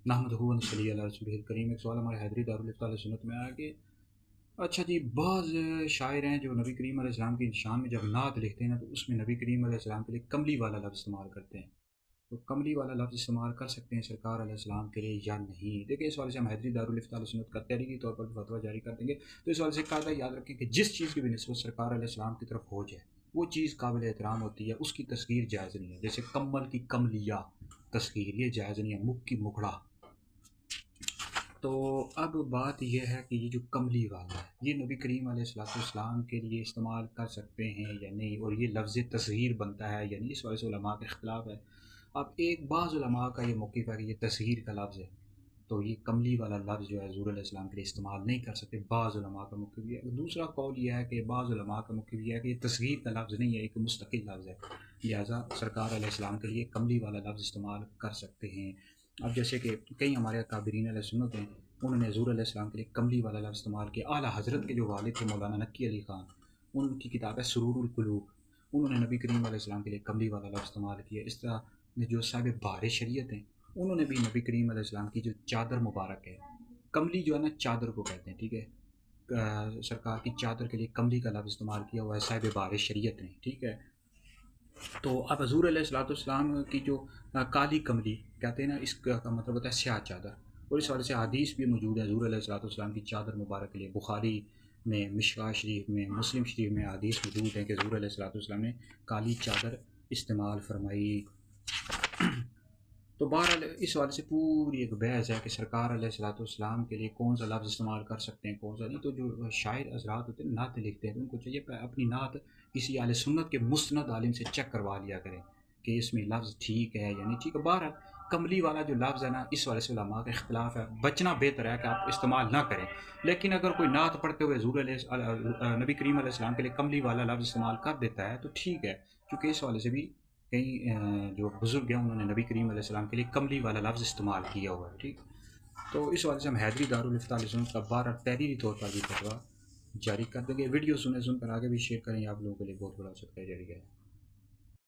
नहमदुहु व नसल्ली अला रसूलिहिल करीम। एक सवाल हमारे हैदरी दारुल इफ्ता अहले सुन्नत में आया कि अच्छा जी, बाज़ शायर हैं जो नबी करीम अलैहि सलाम की शान में जब नात लिखते हैं ना, तो उसमें नबी करीम अलैहि सलाम के लिए कमली वाला लफ्ज़ इस्तेमाल करते हैं। तो कमली वाला लफ्ज़ इस्तेमाल कर सकते हैं सरकार अलैहि सलाम के लिए या नहीं? देखिए, इस वाले से हम हैदरी दारुल इफ्ता अहले सुन्नत का तहरीरी तौर पर फतवा जारी कर देंगे। तो इस वाले से कायदा याद रखें कि जिस चीज़ की भी निस्बत सरकार अलैहि सलाम की तरफ हो जाए, वो चीज़ काबिल एहतराम होती है, उसकी तस्गीर जायज़ नहीं है। जैसे कम्बल की कमलिया तस्गीर, ये जायज़ नहीं है। मुख की मुखड़ा। तो अब बात यह है कि ये जो कमली वाला है, ये नबी करीम अलैहिस्सलाम के लिए इस्तेमाल कर सकते हैं या नहीं, और ये लफ्ज़ तस्गीर बनता है या नहीं, इस वजह से उलमा का इख्तिलाफ है। अब एक बाज़ उलमा का ये मौक़िफ़ है कि ये तस्गीर का लफ्ज़ है, तो ये कमली वाला लफ्ज़ जो है हुज़ूर अलैहिस्सलाम के लिए इस्तेमाल नहीं कर सकते। बाज़ उलमा का मौक़िफ़ ये है। दूसरा कौल ये है कि बाज़ उलमा का मौक़िफ़ ये है कि ये तस्गीर का लफ्ज़ नहीं है, एक मुस्तक़िल लफ्ज़ है, लिहाज़ा सरकार अलैहिस्सलाम के लिए कमली वाला लफ्ज़ इस्तेमाल कर सकते हैं। अब जैसे कि कई हमारे अकाबिरीन अहले सुन्नत हैं, उन्होंने हुज़ूर अलैहिस्सलाम के लिए कमली वाला लफ्ज़ इस्तेमाल किया। आला हज़रत के जो वालिद थे मौलाना नकी अली ख़ान, उनकी किताब है सुरूरुल कुलूब, उन्होंने नबी करीम अलैहिस्सलाम के लिए कमली वाला लफ्ज़ इस्तेमाल किया। इस तरह जो साहिब बार शरीयत हैं, उन्होंने भी नबी करीम अलैहिस्सलाम की जो चादर मुबारक है, कमली जो है ना, चादर को कहते हैं, ठीक है। सरकार की चादर के लिए कमली का लफ्ज़ इस्तेमाल किया हुआ है साहिब बार शरीयत ने, ठीक है। तो अब हज़ूर अलैहिस्सलाम की जो काली कमली कहते हैं ना, इसका का मतलब होता है स्याह चादर, और इस वाले से हदीस भी मौजूद है हज़ूर अलैहिस्सलाम की चादर मुबारक के लिए। बुखारी में, मिशकात शरीफ में, मुस्लिम शरीफ में हदीस मौजूद है कि हज़ूर अलैहिस्सलाम ने काली चादर इस्तेमाल फरमाई। तो बहरहाल इस वाले से पूरी एक बहस है कि सरकार अलैहिस्सलाम के लिए कौन सा लफ्ज़ इस्तेमाल कर सकते हैं, कौन सा नहीं। तो जो शायर हज़रात होते हैं, नात लिखते हैं, तो उनको चाहिए अपनी नात किसी अहले सुन्नत के मुस्नद आलिम से चेक करवा लिया करें कि इसमें लफ्ज़ ठीक है या नहीं ठीक है। बहरहाल कमली वाला जो लफ्ज़ है ना, इस वाले से उलमा का इख्तिलाफ है, बचना बेहतर है कि आप इस्तेमाल ना करें। लेकिन अगर कोई नात पढ़ते हुए नबी करीम अलैहिस्सलाम के लिए कमली वाला लफ्ज़ इस्तेमाल कर देता है तो ठीक है, क्योंकि इस वाले से भी कई जो बुज़ुर्ग हैं उन्होंने नबी करीम अलैहिस्सलाम के लिए कमली वाला लफ्ज़ इस्तेमाल किया हुआ है, ठीक। तो इस वजह से हम हैदरी दारुल इफ्ता अहले सुन्नत का बार तहरीरी तौर पर भी फतवा जारी कर देंगे। वीडियो सुनकर आगे भी शेयर करें, आप लोगों के लिए बहुत बड़ा सदका जारी है।